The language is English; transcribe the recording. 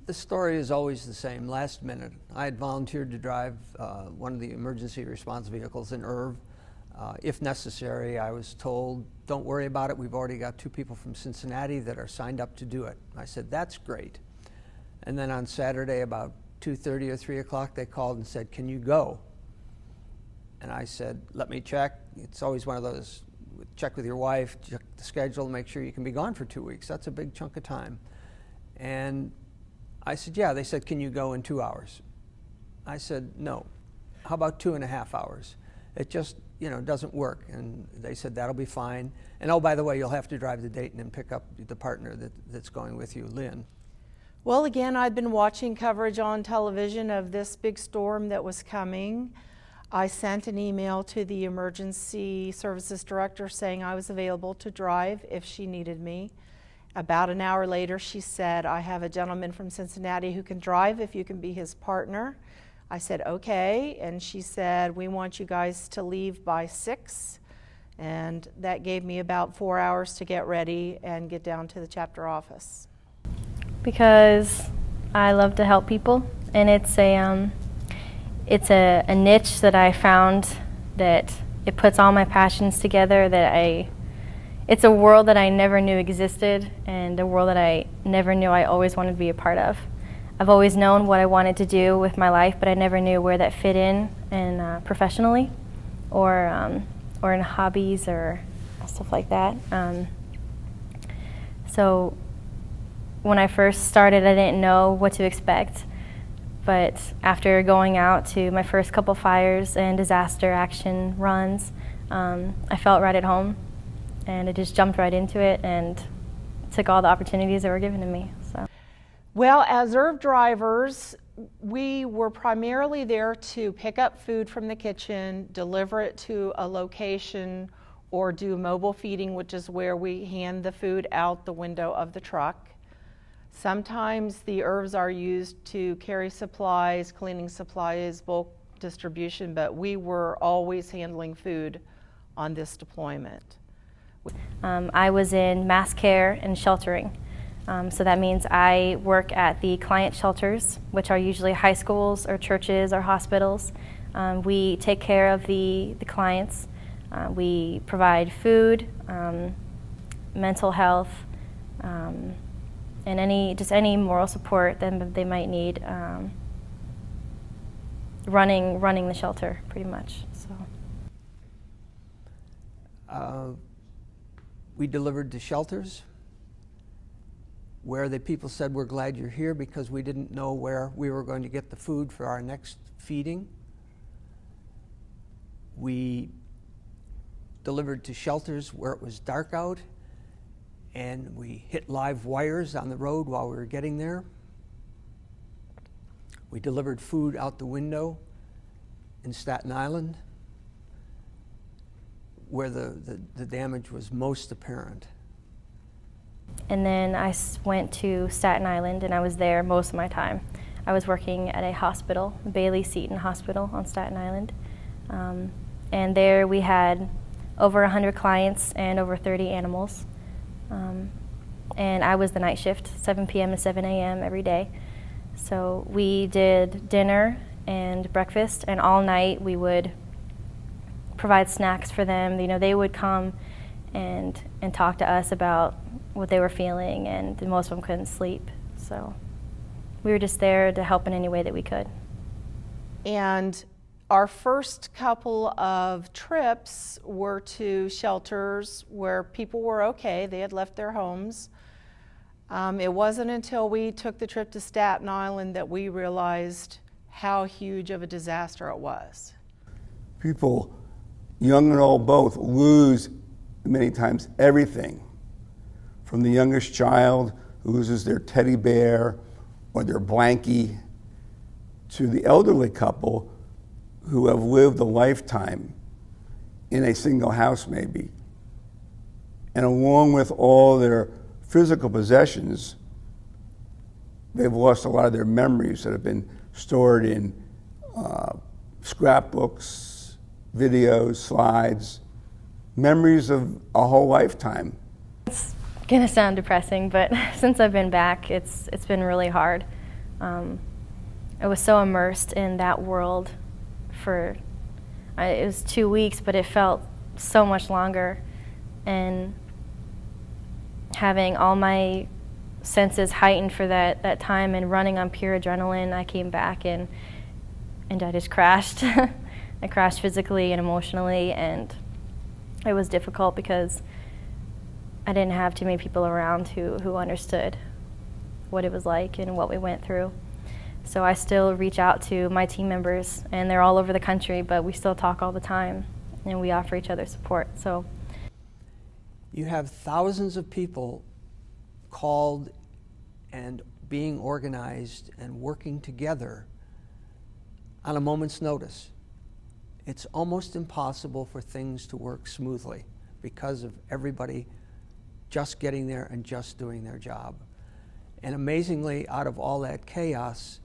The story is always the same. Last minute, I had volunteered to drive one of the emergency response vehicles in Irv. If necessary, I was told, don't worry about it. We've already got 2 people from Cincinnati that are signed up to do it. I said, that's great. And then on Saturday, about 2:30 or 3 o'clock, they called and said, can you go? And I said, let me check. It's always one of those, check with your wife, check the schedule, make sure you can be gone for 2 weeks. That's a big chunk of time. And I said, yeah. They said, can you go in 2 hours? I said, no. How about 2.5 hours? It just, doesn't work. And they said, that'll be fine. And oh, by the way, you'll have to drive to Dayton and pick up the partner that's going with you, Lynn. Well, again, I'd been watching coverage on television of this big storm that was coming. I sent an email to the emergency services director saying I was available to drive if she needed me. About an hour later, she said, I have a gentleman from Cincinnati who can drive if you can be his partner. I said, okay, and she said, we want you guys to leave by 6, and that gave me about 4 hours to get ready and get down to the chapter office. Because I love to help people, and it's a niche that I found that it puts all my passions together, it's a world that I never knew existed, and a world that I never knew I always wanted to be a part of. I've always known what I wanted to do with my life, but I never knew where that fit in professionally, or in hobbies or stuff like that. So when I first started, I didn't know what to expect. But after going out to my first couple fires and disaster action runs, I felt right at home, and I just jumped right into it and took all the opportunities that were given to me. So. Well, as Irv drivers, we were primarily there to pick up food from the kitchen, deliver it to a location, or do mobile feeding, which is where we hand the food out the window of the truck. Sometimes the Irvs are used to carry supplies, cleaning supplies, bulk distribution, but we were always handling food on this deployment. I was in mass care and sheltering. So that means I work at the client shelters, which are usually high schools or churches or hospitals. We take care of the clients. We provide food, mental health, and any moral support that they might need, running the shelter pretty much. So. We delivered to shelters where the people said, we're glad you're here because we didn't know where we were going to get the food for our next feeding. We delivered to shelters where it was dark out, and we hit live wires on the road while we were getting there. We delivered food out the window in Staten Island, where the damage was most apparent. And then I went to Staten Island, and I was there most of my time. I was working at a hospital, Bailey Seton Hospital on Staten Island. And there we had over 100 clients and over 30 animals. And I was the night shift, 7 p.m. to 7 a.m. every day. So we did dinner and breakfast, and all night we would provide snacks for them. They would come and talk to us about what they were feeling, and most of them couldn't sleep. So we were just there to help in any way that we could. And our first couple of trips were to shelters where people were okay. They had left their homes. It wasn't until we took the trip to Staten Island that we realized how huge of a disaster it was. People, young and old both, lose many times everything. From the youngest child who loses their teddy bear or their blankie, to the elderly couple who have lived a lifetime in a single house maybe. And along with all their physical possessions, they've lost a lot of their memories that have been stored in scrapbooks, videos, slides, memories of a whole lifetime. It's gonna sound depressing, but since I've been back, it's been really hard. I was so immersed in that world for, it was 2 weeks, but it felt so much longer. And having all my senses heightened for that time and running on pure adrenaline, I came back and I just crashed. I crashed physically and emotionally, and it was difficult because I didn't have too many people around who understood what it was like and what we went through. So I still reach out to my team members, and they're all over the country, but we still talk all the time, and we offer each other support. So you have thousands of people called and being organized and working together on a moment's notice. It's almost impossible for things to work smoothly because of everybody just getting there and just doing their job. And amazingly, out of all that chaos,